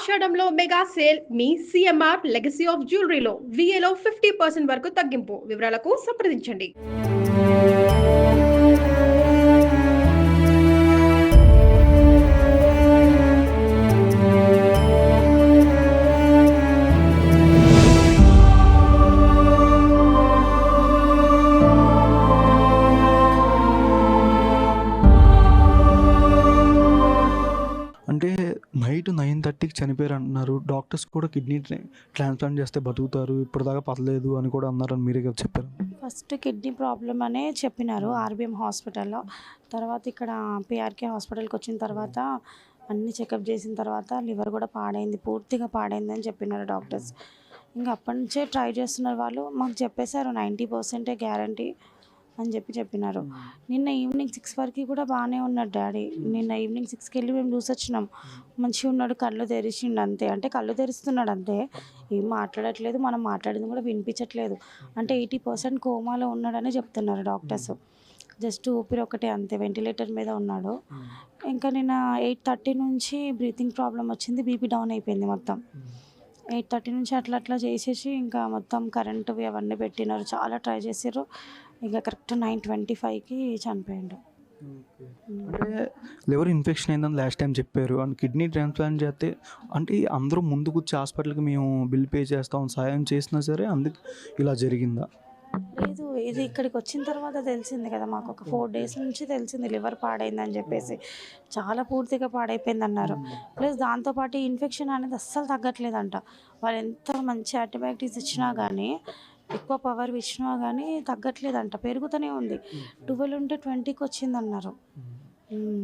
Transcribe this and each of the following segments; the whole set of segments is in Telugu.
ఆషాఢంలో మెగా సేల్ మీ సిఎంఆర్ లెగసీ ఆఫ్ జ్యువెలరీలో విఏలో 50% వరకు తగ్గింపు. వివరాలకు సంప్రదించండి. అంటే నైట్ 9:30కి చనిపోయారంటున్నారు. డాక్టర్స్ కూడా కిడ్నీ ట్రాన్స్‌ప్లాంట్ చేస్తే బతుకుతారు. ఇప్పటిదాకా పర్లేదు అని కూడా అన్నారని మీరే కదా చెప్పారు. ఫస్ట్ కిడ్నీ ప్రాబ్లమ్ అనే చెప్పినారు ఆర్బీఎం హాస్పిటల్లో. తర్వాత ఇక్కడ పీఆర్కే హాస్పిటల్కి వచ్చిన తర్వాత అన్ని చెకప్ చేసిన తర్వాత లివర్ కూడా పాడైంది, పూర్తిగా పాడైంది అని చెప్పినారు డాక్టర్స్. ఇంకా అప్పటి నుంచే ట్రై చేస్తున్నారు వాళ్ళు. మాకు చెప్పేశారు 90% గ్యారంటీ అని చెప్పినారు. నిన్న ఈవినింగ్ 6 వరకు కూడా బాగానే ఉన్నాడు డాడీ. నిన్న ఈవినింగ్ 6కి వెళ్ళి మేము చూసొచ్చినాం. మంచిగా ఉన్నాడు, కళ్ళు తెరిచిండు అంతే. అంటే కళ్ళు తెరుస్తున్నాడు అంతే, ఏం మాట్లాడట్లేదు, మనం మాట్లాడింది కూడా వినిపించట్లేదు. అంటే 80% కోమాలో ఉన్నాడని చెప్తున్నారు డాక్టర్స్. జస్ట్ ఊపిరి ఒకటే అంతే, వెంటిలేటర్ మీద ఉన్నాడు. ఇంకా నిన్న 8:30 నుంచి బ్రీతింగ్ ప్రాబ్లం వచ్చింది, బీపీ డౌన్ అయిపోయింది మొత్తం. 8:30 నుంచి అట్లా చేసేసి ఇంకా మొత్తం కరెంటువి అవన్నీ పెట్టినారు, చాలా ట్రై చేసారు. ఇక కరెక్ట్ 9:25కి చనిపోయిండు. అంటే లివర్ ఇన్ఫెక్షన్ అయిందని లాస్ట్ టైం చెప్పారు. అండ్ కిడ్నీ ట్రాన్స్‌ప్లాంట్ చేస్తే అంటే అందరూ ముందుకొచ్చి హాస్పిటల్‌కి మేము బిల్ పే చేస్తాం సాయం చేసినా సరే అందుకు ఇలా జరిగిందా? లేదు, ఇది ఇక్కడికి వచ్చిన తర్వాత తెలిసింది కదా మాకు. ఒక 4 డేస్ నుంచి తెలిసింది లివర్ పాడైందని చెప్పేసి. చాలా పూర్తిగా పాడైపోయింది అన్నారు. ప్లస్ దాంతోపాటు ఇన్ఫెక్షన్ అనేది అస్సలు తగ్గట్లేదంట. వాళ్ళు ఎంత మంచి యాంటీబయాటిక్స్ ఇచ్చినా కానీ, ఎక్కువ పవర్ ఇచ్చినా కానీ తగ్గట్లేదంట, పెరుగుతూనే ఉంది. 12 ఉంటే 20కి వచ్చిందన్నారు.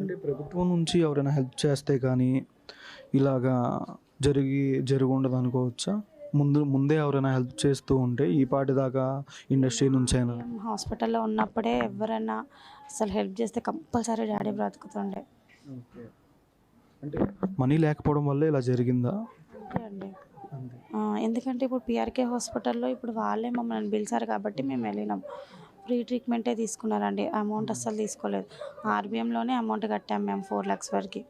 అంటే ప్రభుత్వం నుంచి ఎవరైనా హెల్ప్ చేస్తే కానీ ఇలాగా జరిగి ఉండదు అనుకోవచ్చా? ముందే ఎవరైనా హెల్ప్ చేస్తూ ఉంటే ఈ పాటి దాకా ఇండస్ట్రీ నుంచి అయినా. హాస్పిటల్లో ఉన్నప్పుడే ఎవరైనా అసలు హెల్ప్ చేస్తే కంపల్సరీ డాడీ బ్రతుకుతుండే. అంటే మనీ లేకపోవడం వల్ల ఇలా జరిగిందా? అండి, ఎందుకంటే ఇప్పుడు పీఆర్కే హాస్పిటల్లో ఇప్పుడు వాళ్ళే మమ్మల్ని పిలిచారు కాబట్టి మేము వెళ్ళినాం. ఫ్రీ ట్రీట్మెంటే తీసుకున్నారండి, అమౌంట్ అస్సలు తీసుకోలేదు. ఆర్బీఎంలోనే అమౌంట్ కట్టాం మేము 4 lakhs వరకు.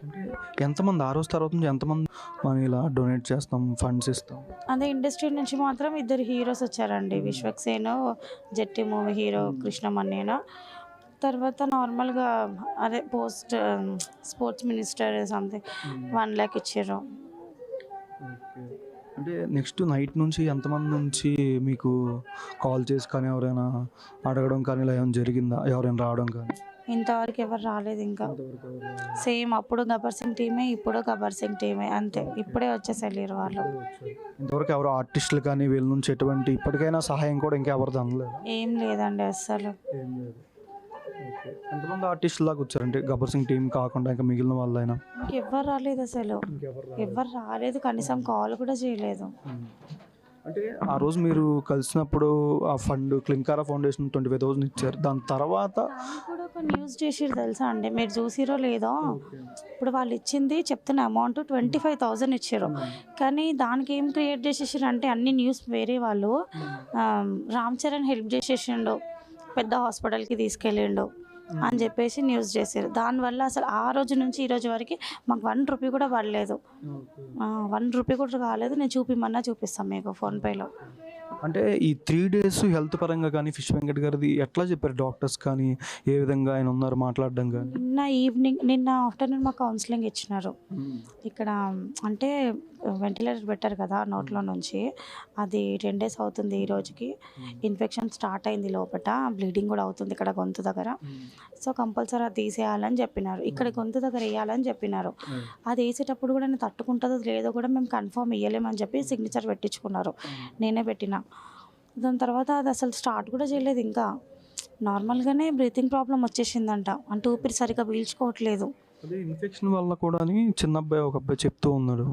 అంటే ఎంతమంది ఆ రోజు తర్వాత నుంచి ఎంతమంది మనీ ఇలా డొనేట్ చేస్తాం, ఫండ్స్ ఇస్తాం? అదే ఇండస్ట్రీ నుంచి మాత్రం 2 హీరోస్ వచ్చారండి, విశ్వక్సేన్, జట్టి మూవీ హీరో కృష్ణమన్నేన. తర్వాత నార్మల్గా అదే స్పోర్ట్స్ మినిస్టర్ సంథింగ్ 1 lakh ఇచ్చారు. అంటే నెక్స్ట్ నైట్ నుంచి ఎంతమంది నుంచి మీకు కాల్ చేసి కానీ ఎవరైనా అడగడం కానీ ఇలా ఏమైనా జరిగిందా? ఎవరైనా రావడం కానీ? ఇంతవరకు ఎవరు రాలేదు ఇంకా. సేమ్ అప్పుడు గబ్బర్ సింగ్ టీమే, ఇప్పుడు గబ్బర్ సింగ్ టీమే అంతే. ఇప్పుడే వచ్చేసారు వాళ్ళు. ఇంతవరకు ఎవరు ఆర్టిస్టులు కానీ వీళ్ళ నుంచి ఎటువంటి ఇప్పటికైనా సహాయం కూడా ఇంకా ఎవరిది అందలేదు? ఏం లేదండి అస్సలు. ఎంతమంది ఆర్టిస్టులు దాకా వచ్చారంటే గబ్బర్ సింగ్ టీం కాకుండా ఇంకా మిగిలిన వాళ్ళైనా? ఇంకెవ్వరు రాలేదు అసలు, ఎవరు రాలేదు, కనీసం కాల్ కూడా చేయలేదు. అంటే ఆ రోజు మీరు కలిసినప్పుడు ఆ ఫండ్ క్లింకారా ఫౌండేషన్ 25,000 ఇచ్చారు. దాని తర్వాత కూడా ఒక న్యూస్ చేసిరు తెలుసా అండి, మీరు చూసిరో లేదో. ఇప్పుడు వాళ్ళు ఇచ్చింది చెప్తున్న అమౌంట్ 25,000 ఇచ్చారు. కానీ దానికి ఏం క్రియేట్ చేసేసారు అంటే అన్ని న్యూస్ వేరే వాళ్ళు రామ్ చరణ్ హెల్ప్ చేసేసిండు, పెద్ద హాస్పిటల్కి తీసుకెళ్ళిండు అని చెప్పేసి న్యూస్ చేశారు. దానివల్ల అసలు ఆ రోజు నుంచి ఈ రోజు వరకు మాకు 1 రూపీ కూడా పడలేదు. 1 రూపీ కూడా కాలేదు. నేను చూపిస్తాను మీకు ఫోన్పేలో. అంటే ఈ 3 days హెల్త్ పరంగా కానీ ఫిష్ వెంకట్ గారిది ఎట్లా చెప్పారు డాక్టర్స్ కానీ, ఏ విధంగా ఆయన ఉన్నారు మాట్లాడడం కానీ? నిన్న ఆఫ్టర్నూన్ మాకు కౌన్సిలింగ్ ఇచ్చినారు. ఇక్కడ అంటే వెంటిలేటర్ పెట్టారు కదా నోట్లో నుంచి, అది 10 days అవుతుంది ఈ రోజుకి. ఇన్ఫెక్షన్ స్టార్ట్ అయింది లోపల, బ్లీడింగ్ కూడా అవుతుంది ఇక్కడ గొంతు దగ్గర. సో కంపల్సరీ అది తీసేయాలని చెప్పినారు, ఇక్కడ గొంతు దగ్గర వేయాలని చెప్పినారు. అది వేసేటప్పుడు కూడా నేను తట్టుకుంటుందో లేదో కూడా మేము కన్ఫర్మ్ ఇవ్వలేమని చెప్పి సిగ్నేచర్ పెట్టించుకున్నారు, నేనే పెట్టిన. దాని తర్వాత అది అసలు స్టార్ట్ కూడా చేయలేదు, ఇంకా నార్మల్గానే బ్రీతింగ్ ప్రాబ్లం వచ్చేసిందంట. అంటే ఊపిరి సరిగ్గా పీల్చుకోవట్లేదు. అదే ఇన్ఫెక్షన్ వల్ల కూడా అని చిన్న అబ్బాయి ఒక అబ్బాయి చెప్తూ ఉన్నాడు.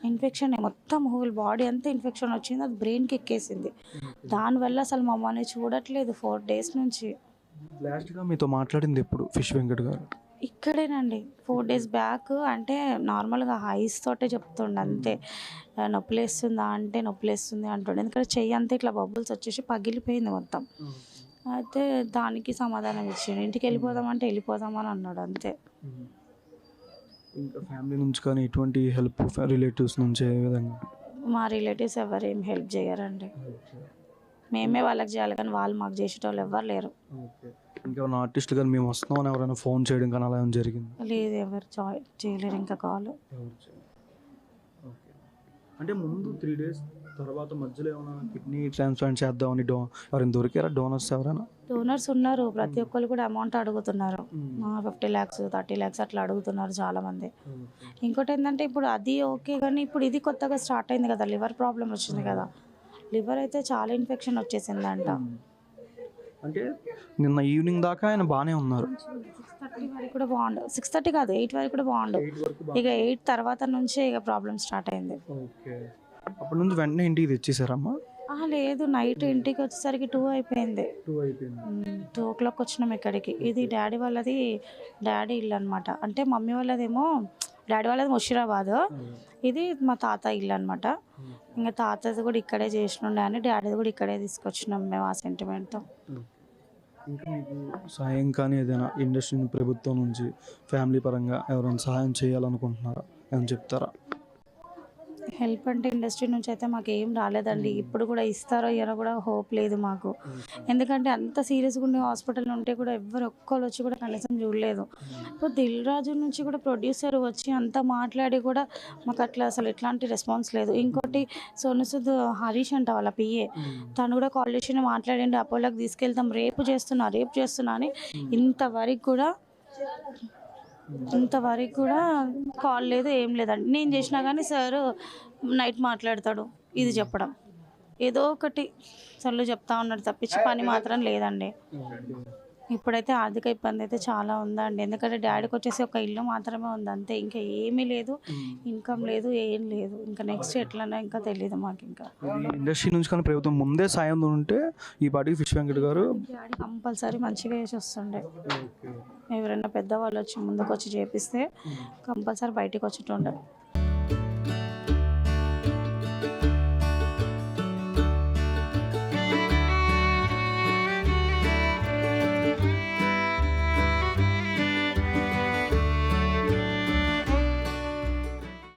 ఇన్ఫెక్షన్ మొత్తం హోల్ బాడీ అంతా ఇన్ఫెక్షన్ వచ్చింది, అది బ్రెయిన్కి ఎక్కేసింది. దానివల్ల అసలు మమ్మల్ని చూడట్లేదు 4 days నుంచి. లాస్ట్గా మీతో మాట్లాడింది ఎప్పుడు ఫిష్ వెంకట్ గారు? ఇక్కడేనండి 4 days బ్యాక్. అంటే నార్మల్గా హైస్ తోటే చెప్తుండే అంతే. నొప్పిలేస్తుందా అంటే నొప్పిలేస్తుంది అంటుండే, ఎందుకంటే చెయ్యి అంతా ఇట్లా బబుల్స్ వచ్చేసి పగిలిపోయింది మొత్తం. అయితే దానికి సమాధానం ఇచ్చిండు, ఇంటికి వెళ్ళిపోదామంటే వెళ్ళిపోదామని అన్నాడు అంతే. ఇంకా ఫ్యామిలీ నుంచి కానీ ఎటువంటి హెల్ప్ రిలేటివ్స్ నుంచి ఏ విధంగా? మా రిలేటివ్స్ ఎవరు ఏం హెల్ప్ చేయరండి. మేమే వాళ్ళకి చేయాలి కానీ వాళ్ళు మాకు చేసేటోళ్ళు ఎవ్వరు లేరు. ఇంకేమైనా ఆర్టిస్ట్ కానీ మేము వస్తున్నామని ఎవరైనా ఫోన్ చేయడం కానీ అలా ఏమైనా జరిగింది? లేదు, ఎవరు చేయలేరు ఇంకా కాల్. అంటే ముందు 3 days తర్వాత మధ్యలో ఏమైనా కిడ్నీ ట్రాన్స్ప్లాంట్ చేద్దామని ఎవరైనా దొరికారా డోనర్స్ ఎవరైనా? డోనర్స్ ఉన్నారు, ప్రతి ఒక్కరు కూడా అమౌంట్ అడుగుతున్నారు. 50 lakhs 30 lakhs అట్లా అడుగుతున్నారు చాలామంది. ఇంకోటి ఏంటంటే ఇప్పుడు అది ఓకే కానీ ఇప్పుడు ఇది కొత్తగా స్టార్ట్ అయింది కదా, లివర్ ప్రాబ్లం వచ్చింది కదా. లివర్ అయితే చాలా ఇన్ఫెక్షన్ వచ్చేసిందంట. అంటే నిన్న ఈవినింగ్ దాకా ఆయన బాగానే ఉన్నారు. 6:30 వరకు కూడా బాగుండు, 6:30 కాదు 8 వరకు కూడా బాగుండు. ఇక 8 తర్వాత నుంచే ఇక ప్రాబ్లం స్టార్ట్ అయింది. అప్పటి నుంచి వెంటనే ఇంటికి తెచ్చేసారమ్మా? లేదు, నైట్ ఇంటికి వచ్చేసరికి 2 అయిపోయింది. 2 o'clock వచ్చినాం ఇక్కడికి. ఇది డాడీ వాళ్ళది, డాడీ ఇల్లు అనమాట. అంటే మమ్మీ వాళ్ళదేమో, డాడీ వాళ్ళది ముషీరాబాద్, ఇది మా తాత ఇల్లు అనమాట. ఇంకా తాతది కూడా ఇక్కడే చేసినుండే అని డాడీది కూడా ఇక్కడే తీసుకొచ్చినాం మేము ఆ సెంటిమెంట్తో. ఇంకా మీకు సాయం కానీ ఏదైనా ఇండస్ట్రీ ప్రభుత్వం నుంచి ఫ్యామిలీ పరంగా ఎవరైనా సహాయం చేయాలనుకుంటున్నారా అని చెప్తారా? హెల్ప్ అంటే ఇండస్ట్రీ నుంచి అయితే మాకు ఏం రాలేదండి. ఇప్పుడు కూడా ఇస్తారో ఇయ్యారో కూడా హోప్ లేదు మాకు. ఎందుకంటే అంత సీరియస్గా ఉండే హాస్పిటల్ ఉంటే కూడా ఎవ్వరు ఒక్కరు వచ్చి కూడా కనీసం చూడలేదు. ఇప్పుడు దిల్ రాజు నుంచి కూడా ప్రొడ్యూసర్ వచ్చి అంతా మాట్లాడి కూడా మాకు అట్లా అసలు ఎట్లాంటి రెస్పాన్స్ లేదు. ఇంకోటి సోను సూద్ హరీష్ అంట వాళ్ళ పిఏ, తను కూడా కాల్ చేసి మాట్లాడండి, అపోలోకి తీసుకెళ్తాం, రేపు చేస్తున్నా అని ఇంతవరకు కూడా కాల్ లేదు, ఏం లేదండి. నేను చేసినా కానీ సార్ నైట్ మాట్లాడతాడు, ఇది చెప్పడం ఏదో ఒకటి సార్లు చెప్తా ఉన్నాడు తప్పించి పని మాత్రం లేదండి. ఇప్పుడైతే ఆర్థిక ఇబ్బంది అయితే చాలా ఉందండి. ఎందుకంటే డాడీకి వచ్చేసి ఒక ఇల్లు మాత్రమే ఉంది అంతే, ఇంకా ఏమీ లేదు, ఇన్కమ్ లేదు, ఏం లేదు. ఇంకా నెక్స్ట్ ఎట్లన్నా ఇంకా తెలియదు మాకు. ఇంకా ఇండస్ట్రీ నుంచి కానీ ప్రభుత్వం ముందే సాయం ఉంటే ఈ పాటికి ఫిష్ వెంకట్ గారు డాడీ కంపల్సరీ మంచిగా వేసి వస్తుండే. ఎవరైనా పెద్దవాళ్ళు వచ్చి ముందుకు వచ్చి చేపిస్తే కంపల్సరీ బయటికి వచ్చేటుండే.